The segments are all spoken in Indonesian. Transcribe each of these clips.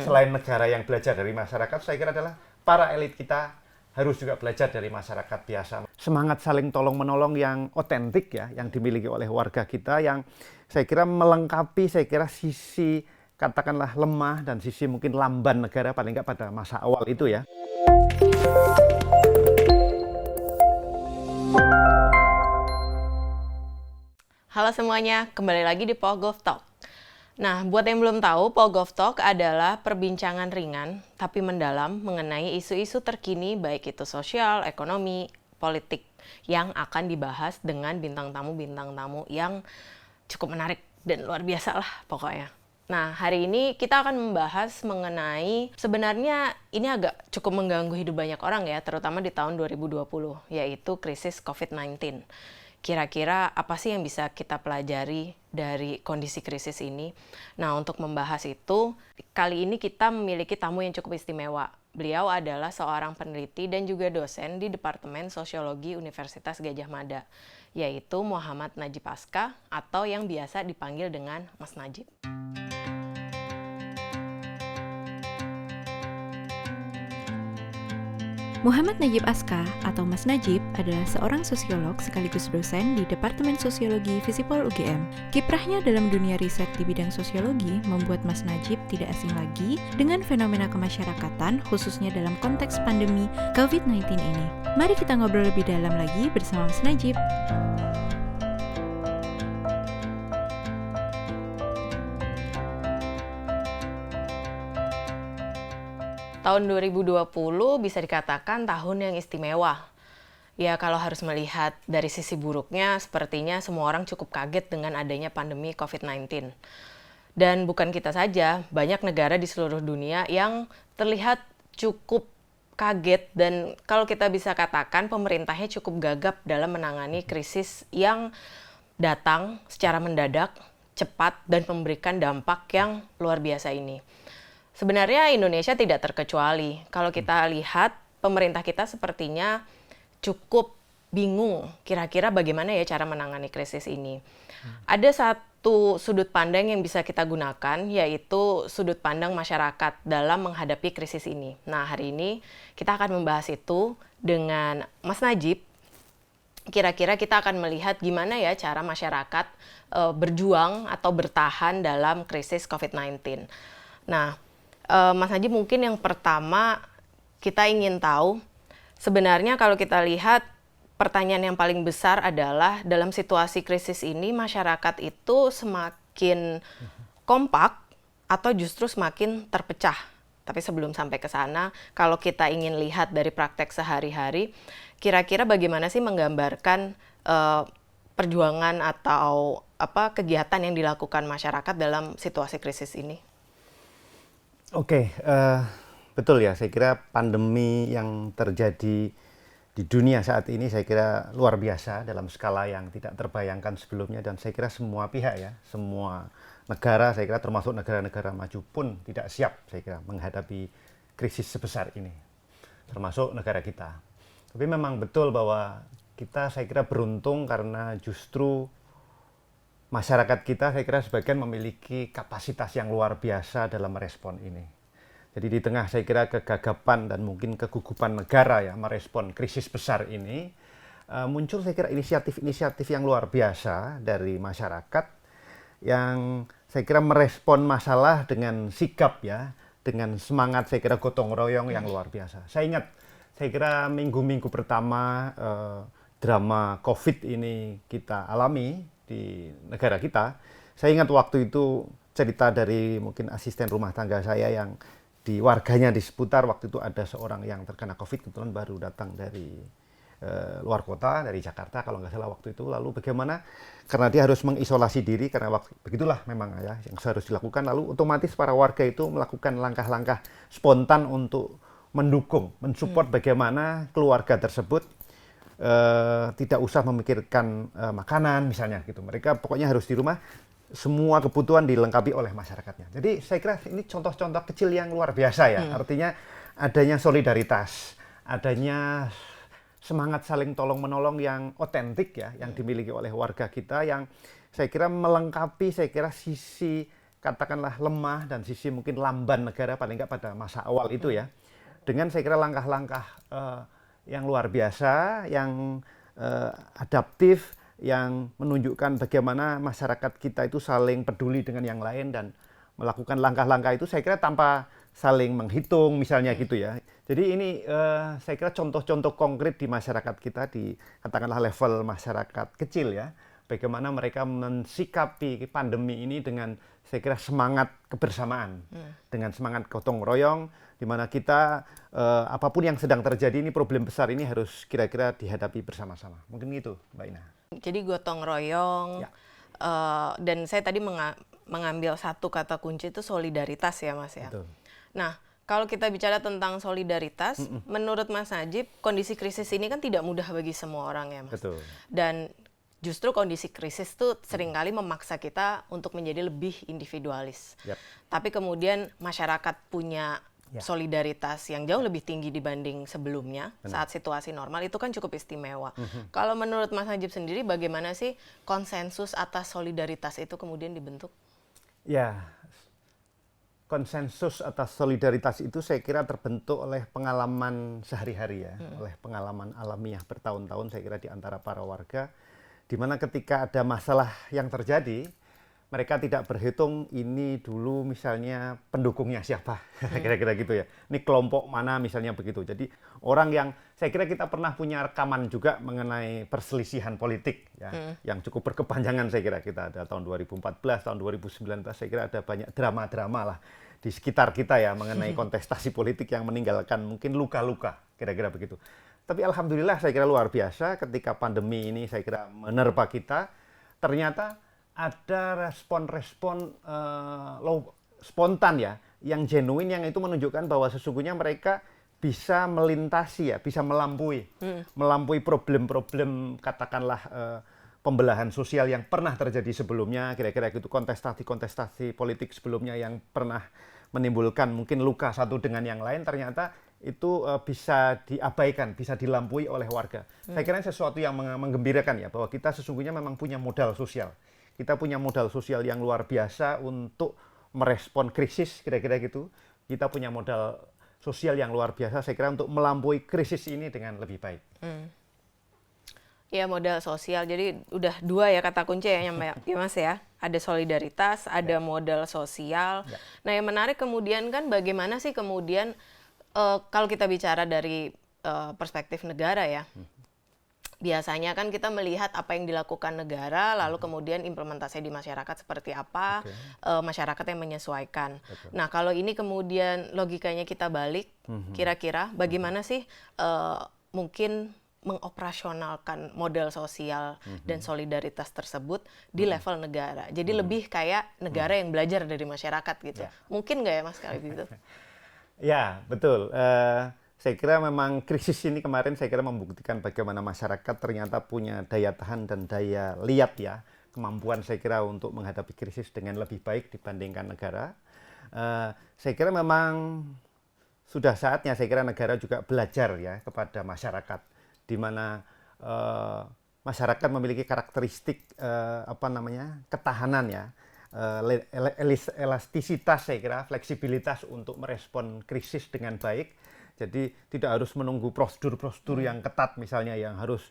Selain negara yang belajar dari masyarakat, saya kira adalah para elit kita harus juga belajar dari masyarakat biasa. Semangat saling tolong-menolong yang otentik ya, yang dimiliki oleh warga kita, yang saya kira melengkapi, saya kira sisi katakanlah lemah dan sisi mungkin lamban negara paling nggak pada masa awal itu ya. Halo semuanya, kembali lagi di Pogov Talk. Nah, buat yang belum tahu, Pogov Talk adalah perbincangan ringan tapi mendalam mengenai isu-isu terkini baik itu sosial, ekonomi, politik yang akan dibahas dengan bintang tamu yang cukup menarik dan luar biasa lah pokoknya. Nah, hari ini kita akan membahas mengenai sebenarnya ini agak cukup mengganggu hidup banyak orang ya, terutama di tahun 2020, yaitu krisis COVID-19. Kira-kira apa sih yang bisa kita pelajari dari kondisi krisis ini? Nah, untuk membahas itu, kali ini kita memiliki tamu yang cukup istimewa. Beliau adalah seorang peneliti dan juga dosen di Departemen Sosiologi Universitas Gadjah Mada, yaitu Muhammad Najib Aska atau yang biasa dipanggil dengan Mas Najib. Muhammad Najib Aska atau Mas Najib adalah seorang sosiolog sekaligus dosen di Departemen Sosiologi Visipol UGM. Kiprahnya dalam dunia riset di bidang sosiologi membuat Mas Najib tidak asing lagi dengan fenomena kemasyarakatan khususnya dalam konteks pandemi COVID-19 ini. Mari kita ngobrol lebih dalam lagi bersama Mas Najib. Tahun 2020 bisa dikatakan tahun yang istimewa. Ya, kalau harus melihat dari sisi buruknya, sepertinya semua orang cukup kaget dengan adanya pandemi COVID-19. Dan bukan kita saja, banyak negara di seluruh dunia yang terlihat cukup kaget dan kalau kita bisa katakan pemerintahnya cukup gagap dalam menangani krisis yang datang secara mendadak, cepat, dan memberikan dampak yang luar biasa ini. Sebenarnya Indonesia tidak terkecuali. Kalau kita lihat, pemerintah kita sepertinya cukup bingung kira-kira bagaimana ya cara menangani krisis ini. Ada satu sudut pandang yang bisa kita gunakan, yaitu sudut pandang masyarakat dalam menghadapi krisis ini. Nah, hari ini kita akan membahas itu dengan Mas Najib. Kira-kira kita akan melihat gimana ya cara masyarakat berjuang atau bertahan dalam krisis COVID-19. Nah, Mas Najib, mungkin yang pertama kita ingin tahu, sebenarnya kalau kita lihat pertanyaan yang paling besar adalah dalam situasi krisis ini masyarakat itu semakin kompak atau justru semakin terpecah. Tapi sebelum sampai ke sana, kalau kita ingin lihat dari praktek sehari-hari, kira-kira bagaimana sih menggambarkan perjuangan atau kegiatan yang dilakukan masyarakat dalam situasi krisis ini? Oke, betul ya. Saya kira pandemi yang terjadi di dunia saat ini saya kira luar biasa dalam skala yang tidak terbayangkan sebelumnya dan saya kira semua pihak ya, semua negara, saya kira termasuk negara-negara maju pun tidak siap saya kira menghadapi krisis sebesar ini, termasuk negara kita. Tapi memang betul bahwa kita saya kira beruntung karena justru masyarakat kita saya kira sebagian memiliki kapasitas yang luar biasa dalam merespon ini. Jadi di tengah saya kira kegagapan dan mungkin kegugupan negara ya merespon krisis besar ini, muncul saya kira inisiatif-inisiatif yang luar biasa dari masyarakat yang saya kira merespon masalah dengan sigap ya, dengan semangat saya kira gotong royong yang luar biasa. Saya ingat, saya kira minggu-minggu pertama drama COVID ini kita alami di negara kita. Saya ingat waktu itu cerita dari mungkin asisten rumah tangga saya yang di warganya di seputar waktu itu ada seorang yang terkena COVID, kebetulan baru datang dari luar kota, dari Jakarta kalau nggak salah waktu itu. Lalu bagaimana, karena dia harus mengisolasi diri, karena begitulah memang ya yang harus dilakukan. Lalu otomatis para warga itu melakukan langkah-langkah spontan untuk mendukung, mensupport bagaimana keluarga tersebut tidak usah memikirkan makanan misalnya gitu. Mereka pokoknya harus di rumah, semua kebutuhan dilengkapi oleh masyarakatnya. Jadi saya kira ini contoh-contoh kecil yang luar biasa ya. Artinya adanya solidaritas, adanya semangat saling tolong-menolong yang otentik ya, yang dimiliki oleh warga kita, yang saya kira melengkapi saya kira sisi katakanlah lemah dan sisi mungkin lamban negara paling nggak pada masa awal itu ya. Dengan saya kira langkah-langkah yang luar biasa, yang adaptif, yang menunjukkan bagaimana masyarakat kita itu saling peduli dengan yang lain dan melakukan langkah-langkah itu saya kira tanpa saling menghitung misalnya gitu ya. Jadi ini saya kira contoh-contoh konkret di masyarakat kita, di katakanlah level masyarakat kecil ya, bagaimana mereka mensikapi pandemi ini dengan saya kira semangat kebersamaan, dengan semangat gotong royong, di mana kita apapun yang sedang terjadi ini, problem besar ini harus kira-kira dihadapi bersama-sama. Mungkin gitu, Mbak Ina. Jadi gotong royong, Ya. dan saya tadi mengambil satu kata kunci itu solidaritas ya Mas ya. Betul. Nah, kalau kita bicara tentang solidaritas, menurut Mas Najib, kondisi krisis ini kan tidak mudah bagi semua orang ya Mas. Betul. Dan justru kondisi krisis itu seringkali memaksa kita untuk menjadi lebih individualis. Yap. Tapi kemudian masyarakat punya Ya. solidaritas yang jauh lebih tinggi dibanding sebelumnya saat situasi normal, itu kan cukup istimewa. Kalau menurut Mas Najib sendiri, bagaimana sih konsensus atas solidaritas itu kemudian dibentuk? Ya, konsensus atas solidaritas itu saya kira terbentuk oleh pengalaman sehari-hari ya, oleh pengalaman alamiah bertahun-tahun saya kira di antara para warga, di mana ketika ada masalah yang terjadi, mereka tidak berhitung ini dulu misalnya pendukungnya siapa, kira-kira gitu ya. Ini kelompok mana misalnya begitu. Jadi orang yang saya kira kita pernah punya rekaman juga mengenai perselisihan politik ya, yang cukup berkepanjangan saya kira. Kita ada tahun 2014, tahun 2019 saya kira ada banyak drama-drama lah di sekitar kita ya mengenai kontestasi politik yang meninggalkan mungkin luka-luka, kira-kira begitu. Tapi alhamdulillah saya kira luar biasa ketika pandemi ini saya kira menerpa kita, ternyata ada respon-respon spontan ya, yang genuine, yang itu menunjukkan bahwa sesungguhnya mereka bisa melintasi ya, bisa melampaui problem-problem katakanlah pembelahan sosial yang pernah terjadi sebelumnya, kira-kira gitu, kontestasi politik sebelumnya yang pernah menimbulkan mungkin luka satu dengan yang lain, ternyata itu bisa diabaikan, bisa dilampaui oleh warga. Saya kira ini sesuatu yang menggembirakan ya, bahwa kita sesungguhnya memang punya modal sosial. Kita punya modal sosial yang luar biasa untuk merespon krisis, kira-kira gitu. Kita punya modal sosial yang luar biasa, saya kira, untuk melampaui krisis ini dengan lebih baik. Ya, modal sosial. Jadi udah dua ya kata kunci ya, ya Mas ya. Ada solidaritas, ada modal sosial. Ya. Nah, yang menarik kemudian kan bagaimana sih kemudian kalau kita bicara dari perspektif negara ya. Biasanya kan kita melihat apa yang dilakukan negara, lalu kemudian implementasi di masyarakat seperti apa, masyarakat yang menyesuaikan. Betul. Nah, kalau ini kemudian logikanya kita balik, kira-kira bagaimana sih mungkin mengoperasionalkan model sosial dan solidaritas tersebut di level negara. Jadi lebih kayak negara yang belajar dari masyarakat gitu. Ya. Mungkin nggak ya Mas kalau gitu? Ya, betul. Saya kira memang krisis ini kemarin saya kira membuktikan bagaimana masyarakat ternyata punya daya tahan dan daya lihat ya, kemampuan saya kira untuk menghadapi krisis dengan lebih baik dibandingkan negara. Saya kira memang sudah saatnya saya kira negara juga belajar ya kepada masyarakat, di mana masyarakat memiliki karakteristik ketahanan ya, elastisitas saya kira, fleksibilitas untuk merespon krisis dengan baik. Jadi tidak harus menunggu prosedur-prosedur yang ketat misalnya, yang harus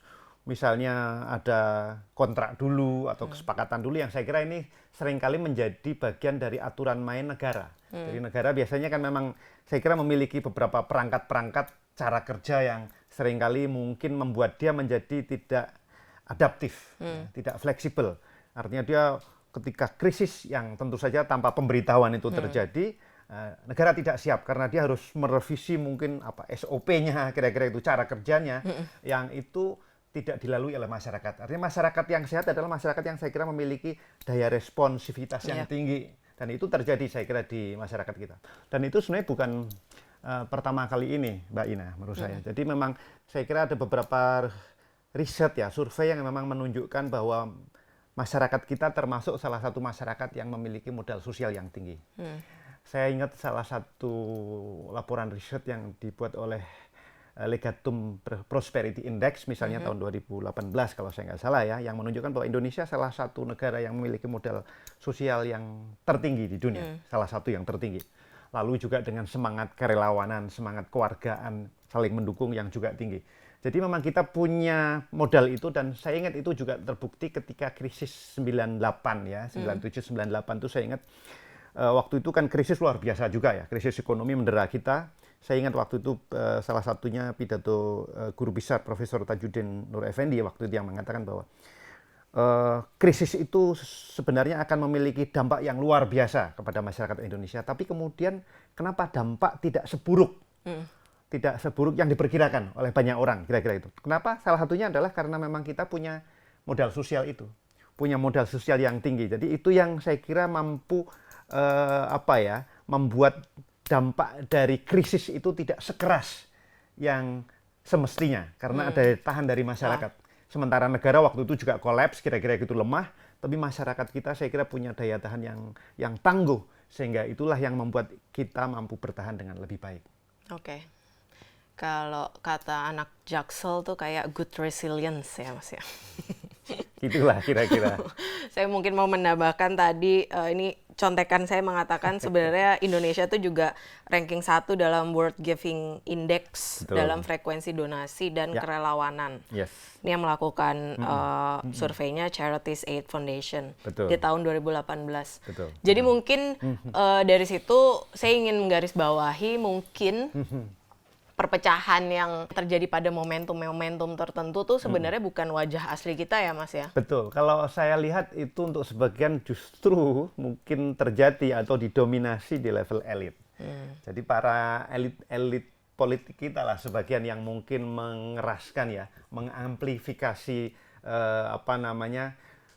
misalnya ada kontrak dulu atau kesepakatan dulu, yang saya kira ini seringkali menjadi bagian dari aturan main negara. Jadi negara biasanya kan memang saya kira memiliki beberapa perangkat-perangkat cara kerja yang seringkali mungkin membuat dia menjadi tidak adaptif, tidak fleksibel. Artinya dia ketika krisis yang tentu saja tanpa pemberitahuan itu terjadi, negara tidak siap karena dia harus merevisi mungkin SOP-nya, kira-kira itu cara kerjanya, yang itu tidak dilalui oleh masyarakat. Artinya masyarakat yang sehat adalah masyarakat yang saya kira memiliki daya responsivitas yang tinggi, dan itu terjadi saya kira di masyarakat kita. Dan itu sebenarnya bukan pertama kali ini, Mbak Ina, menurut saya. Jadi memang saya kira ada beberapa riset ya, survei yang memang menunjukkan bahwa masyarakat kita termasuk salah satu masyarakat yang memiliki modal sosial yang tinggi. Saya ingat salah satu laporan riset yang dibuat oleh Legatum Prosperity Index misalnya tahun 2018 kalau saya nggak salah ya, yang menunjukkan bahwa Indonesia salah satu negara yang memiliki modal sosial yang tertinggi di dunia, salah satu yang tertinggi. Lalu juga dengan semangat kerelawanan, semangat keluargaan, saling mendukung yang juga tinggi. Jadi memang kita punya modal itu, dan saya ingat itu juga terbukti ketika krisis 98 ya, 97-98 itu saya ingat waktu itu kan krisis luar biasa juga ya, krisis ekonomi mendera kita. Saya ingat waktu itu salah satunya pidato guru besar Profesor Tajuddin Nur Effendi waktu itu yang mengatakan bahwa krisis itu sebenarnya akan memiliki dampak yang luar biasa kepada masyarakat Indonesia, tapi kemudian kenapa dampak tidak seburuk yang diperkirakan oleh banyak orang, kira-kira itu. Kenapa? Salah satunya adalah karena memang kita punya modal sosial itu, punya modal sosial yang tinggi. Jadi itu yang saya kira mampu membuat dampak dari krisis itu tidak sekeras yang semestinya, karena ada tahan dari masyarakat. Sementara negara waktu itu juga kolaps, kira-kira gitu, lemah, tapi masyarakat kita saya kira punya daya tahan yang tangguh, sehingga itulah yang membuat kita mampu bertahan dengan lebih baik. Oke. Kalau kata anak Jaksel tuh kayak good resilience ya Mas ya. Itulah kira-kira. Saya mungkin mau menambahkan tadi, ini contekan saya mengatakan sebenarnya Indonesia tuh juga ranking 1 dalam World Giving Index. Betul. Dalam frekuensi donasi dan kerelawanan. Yes. Ini yang melakukan surveinya Charities Aid Foundation. Betul. Di tahun 2018. Betul. Jadi mungkin dari situ saya ingin menggarisbawahi mungkin perpecahan yang terjadi pada momentum-momentum tertentu tuh sebenarnya bukan wajah asli kita ya Mas ya? Betul, kalau saya lihat itu untuk sebagian justru mungkin terjadi atau didominasi di level elit. Jadi para elit politik kita lah sebagian yang mungkin mengeraskan ya, mengamplifikasi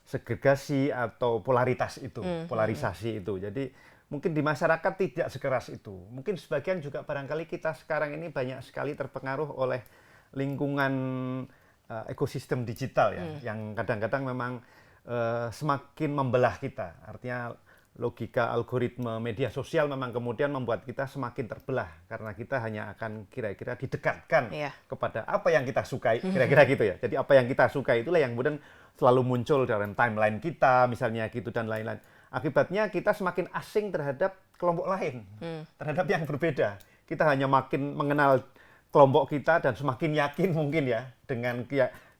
segregasi atau polaritas itu, polarisasi itu. Jadi mungkin di masyarakat tidak sekeras itu. Mungkin sebagian juga barangkali kita sekarang ini banyak sekali terpengaruh oleh lingkungan ekosistem digital ya, yang kadang-kadang memang semakin membelah kita. Artinya logika algoritma media sosial memang kemudian membuat kita semakin terbelah, karena kita hanya akan kira-kira didekatkan kepada apa yang kita sukai, kira-kira gitu ya. Jadi apa yang kita sukai itulah yang kemudian selalu muncul dalam timeline kita misalnya gitu dan lain-lain. Akibatnya kita semakin asing terhadap kelompok lain, terhadap yang berbeda. Kita hanya makin mengenal kelompok kita dan semakin yakin mungkin ya dengan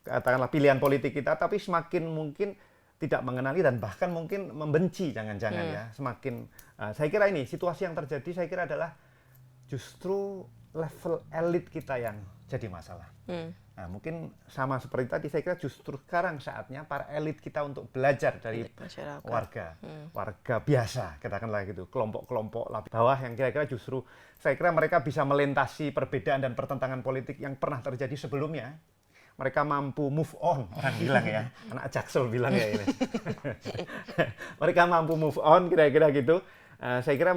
katakanlah pilihan politik kita, tapi semakin mungkin tidak mengenali dan bahkan mungkin membenci jangan-jangan ya. Semakin saya kira ini situasi yang terjadi saya kira adalah justru level elit kita yang jadi masalah. Nah, mungkin sama seperti tadi, saya kira justru sekarang saatnya para elit kita untuk belajar dari warga biasa, katakanlah gitu, kelompok-kelompok bawah yang kira-kira justru saya kira mereka bisa melintasi perbedaan dan pertentangan politik yang pernah terjadi sebelumnya. Mereka mampu move on, orang bilang ya, anak Jaksel bilang ya ini. Mereka mampu move on, kira-kira gitu. Saya kira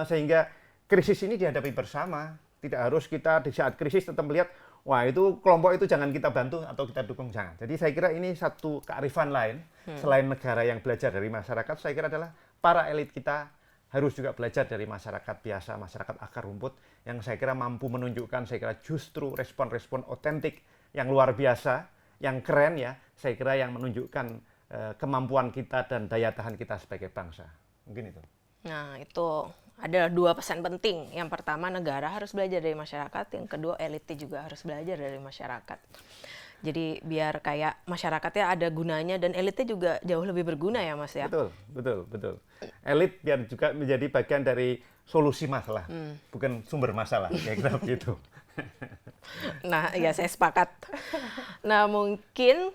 sehingga krisis ini dihadapi bersama. Tidak harus kita di saat krisis tetap melihat, wah itu kelompok itu jangan kita bantu atau kita dukung, jangan. Jadi saya kira ini satu kearifan lain, selain negara yang belajar dari masyarakat, saya kira adalah para elit kita harus juga belajar dari masyarakat biasa, masyarakat akar rumput, yang saya kira mampu menunjukkan, saya kira justru respon-respon otentik yang luar biasa, yang keren ya, saya kira yang menunjukkan kemampuan kita dan daya tahan kita sebagai bangsa. Mungkin itu. Nah, itu ada 2 pesan penting. Yang pertama, negara harus belajar dari masyarakat. Yang kedua, elitnya juga harus belajar dari masyarakat. Jadi biar kayak masyarakatnya ada gunanya dan elitnya juga jauh lebih berguna ya Mas ya? Betul. Elit biar juga menjadi bagian dari solusi masalah, bukan sumber masalah, kayak gitu begitu. Nah, ya saya sepakat. Nah, mungkin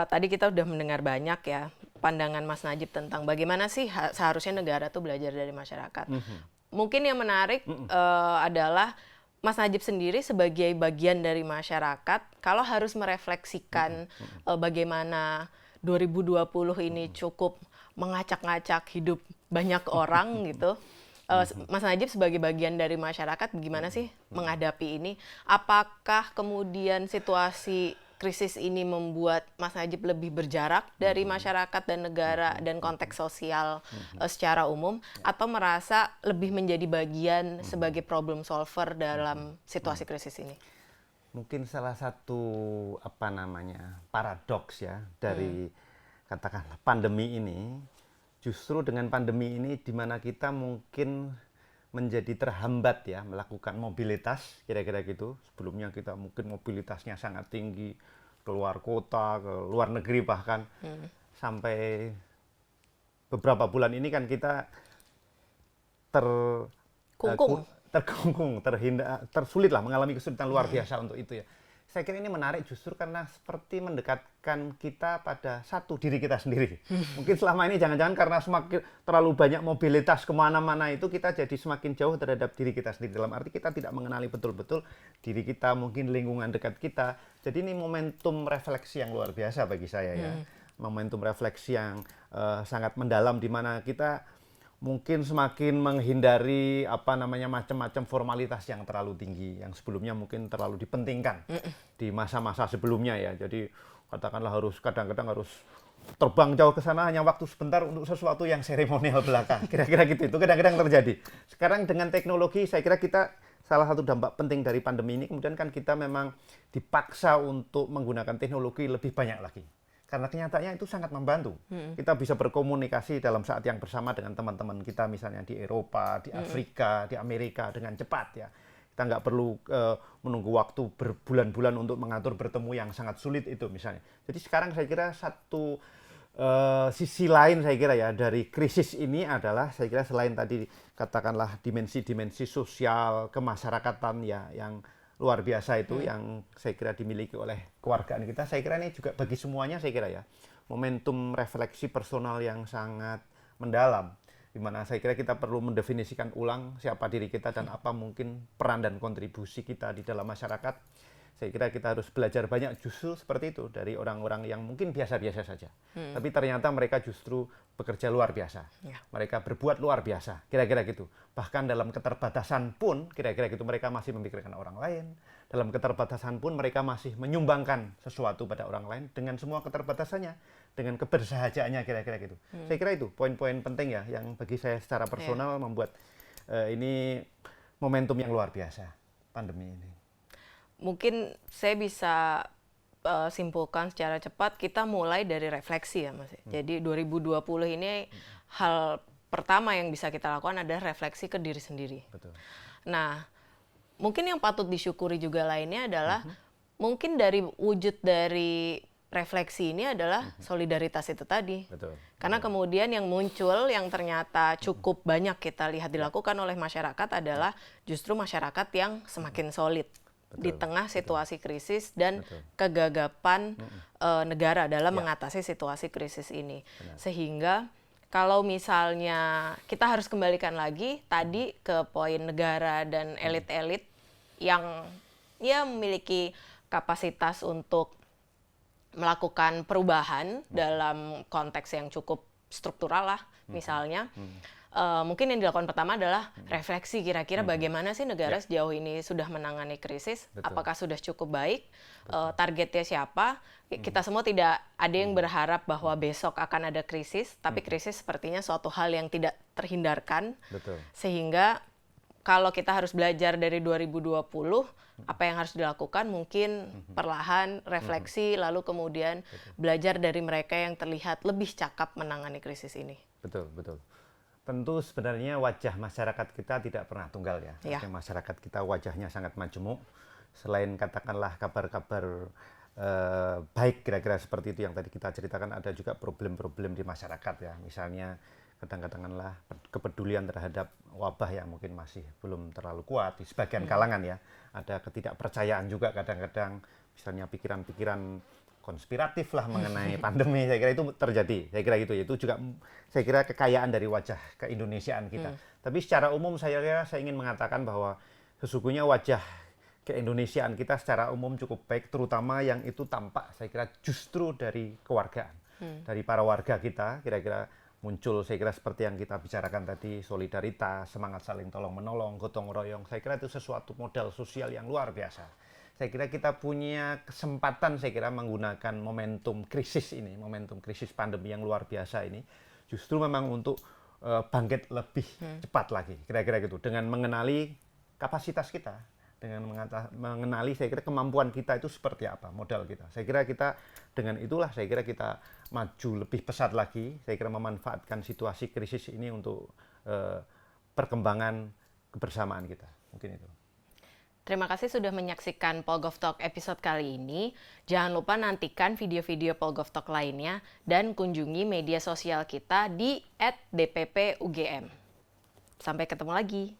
tadi kita udah mendengar banyak ya pandangan Mas Najib tentang bagaimana sih seharusnya negara tuh belajar dari masyarakat. Mungkin yang menarik adalah Mas Najib sendiri sebagai bagian dari masyarakat, kalau harus merefleksikan bagaimana 2020 ini cukup mengacak-ngacak hidup banyak orang gitu. Mas Najib sebagai bagian dari masyarakat, bagaimana sih menghadapi ini? Apakah kemudian situasi krisis ini membuat Mas Najib lebih berjarak dari masyarakat dan negara dan konteks sosial secara umum, atau merasa lebih menjadi bagian sebagai problem solver dalam situasi krisis ini? Mungkin salah satu paradoks ya dari katakanlah pandemi ini, justru dengan pandemi ini di mana kita mungkin menjadi terhambat ya melakukan mobilitas, kira-kira gitu. Sebelumnya kita mungkin mobilitasnya sangat tinggi, keluar kota, ke luar negeri bahkan. Sampai beberapa bulan ini kan kita terkungkung, tersulit lah, mengalami kesulitan luar biasa untuk itu ya. Saya kira ini menarik justru karena seperti mendekatkan kita pada satu diri kita sendiri. Mungkin selama ini jangan-jangan karena semakin terlalu banyak mobilitas kemana-mana itu kita jadi semakin jauh terhadap diri kita sendiri. Dalam arti kita tidak mengenali betul-betul diri kita, mungkin lingkungan dekat kita. Jadi ini momentum refleksi yang luar biasa bagi saya ya. Momentum refleksi yang sangat mendalam di mana kita mungkin semakin menghindari macam-macam formalitas yang terlalu tinggi, yang sebelumnya mungkin terlalu dipentingkan di masa-masa sebelumnya ya. Jadi katakanlah kadang-kadang harus terbang jauh ke sana hanya waktu sebentar untuk sesuatu yang seremonial belaka. Kira-kira gitu, itu kadang-kadang terjadi. Sekarang dengan teknologi saya kira kita salah satu dampak penting dari pandemi ini kemudian kan kita memang dipaksa untuk menggunakan teknologi lebih banyak lagi. Karena kenyataannya itu sangat membantu. Kita bisa berkomunikasi dalam saat yang bersama dengan teman-teman kita misalnya di Eropa, di Afrika, di Amerika dengan cepat ya. Kita nggak perlu menunggu waktu berbulan-bulan untuk mengatur bertemu yang sangat sulit itu misalnya. Jadi sekarang saya kira satu sisi lain saya kira ya dari krisis ini adalah saya kira selain tadi katakanlah dimensi-dimensi sosial kemasyarakatan ya yang luar biasa itu yang saya kira dimiliki oleh kewargaan kita. Saya kira ini juga bagi semuanya saya kira ya momentum refleksi personal yang sangat mendalam, di mana saya kira kita perlu mendefinisikan ulang siapa diri kita dan apa mungkin peran dan kontribusi kita di dalam masyarakat. Saya kira kita harus belajar banyak justru seperti itu dari orang-orang yang mungkin biasa-biasa saja. Tapi ternyata mereka justru bekerja luar biasa. Mereka berbuat luar biasa, kira-kira gitu. Bahkan dalam keterbatasan pun, kira-kira gitu, mereka masih memikirkan orang lain. Dalam keterbatasan pun mereka masih menyumbangkan sesuatu pada orang lain dengan semua keterbatasannya, dengan kebersahajaannya, kira-kira gitu. Saya kira itu poin-poin penting ya, yang bagi saya secara personal membuat ini momentum yang luar biasa, pandemi ini. Mungkin saya bisa simpulkan secara cepat, kita mulai dari refleksi ya Mas. Jadi 2020 ini hal pertama yang bisa kita lakukan adalah refleksi ke diri sendiri. Betul. Nah, mungkin yang patut disyukuri juga lainnya adalah mungkin dari wujud dari refleksi ini adalah solidaritas itu tadi. Betul. Karena kemudian yang muncul yang ternyata cukup banyak kita lihat dilakukan oleh masyarakat adalah justru masyarakat yang semakin solid. Di tengah situasi krisis dan kegagapan negara dalam mengatasi situasi krisis ini. Sehingga kalau misalnya kita harus kembalikan lagi tadi ke poin negara dan elit-elit yang ya memiliki kapasitas untuk melakukan perubahan dalam konteks yang cukup struktural lah misalnya. Mungkin yang dilakukan pertama adalah refleksi kira-kira bagaimana sih negara sejauh ini sudah menangani krisis, apakah sudah cukup baik, targetnya siapa. Kita semua tidak ada yang berharap bahwa besok akan ada krisis, tapi krisis sepertinya suatu hal yang tidak terhindarkan. Betul. Sehingga kalau kita harus belajar dari 2020, apa yang harus dilakukan mungkin perlahan refleksi, lalu kemudian belajar dari mereka yang terlihat lebih cakap menangani krisis ini. Betul, betul. Tentu sebenarnya wajah masyarakat kita tidak pernah tunggal ya. Masyarakat kita wajahnya sangat majemuk. Selain katakanlah kabar-kabar baik kira-kira seperti itu yang tadi kita ceritakan, ada juga problem-problem di masyarakat ya. Misalnya katakanlah kepedulian terhadap wabah yang mungkin masih belum terlalu kuat di sebagian kalangan ya. Ada ketidakpercayaan juga kadang-kadang, misalnya pikiran-pikiran konspiratif lah mengenai pandemi. Saya kira itu terjadi. Saya kira gitu. Itu juga saya kira kekayaan dari wajah keindonesiaan kita. Tapi secara umum saya ingin mengatakan bahwa sesungguhnya wajah keindonesiaan kita secara umum cukup baik, terutama yang itu tampak saya kira justru dari kewargaan. Dari para warga kita kira-kira muncul saya kira seperti yang kita bicarakan tadi, solidaritas, semangat saling tolong-menolong, gotong royong. Saya kira itu sesuatu modal sosial yang luar biasa. saya kira kita punya kesempatan saya kira menggunakan momentum krisis ini, momentum krisis pandemi yang luar biasa ini, justru memang untuk bangkit lebih cepat lagi, kira-kira gitu, dengan mengenali kapasitas kita, dengan mengenali saya kira kemampuan kita itu seperti apa, modal kita. Saya kira kita dengan itulah saya kira kita maju lebih pesat lagi, saya kira memanfaatkan situasi krisis ini untuk perkembangan kebersamaan kita, mungkin itu. Terima kasih sudah menyaksikan Polgov Talk episode kali ini. Jangan lupa nantikan video-video Polgov Talk lainnya dan kunjungi media sosial kita di @dppugm. Sampai ketemu lagi.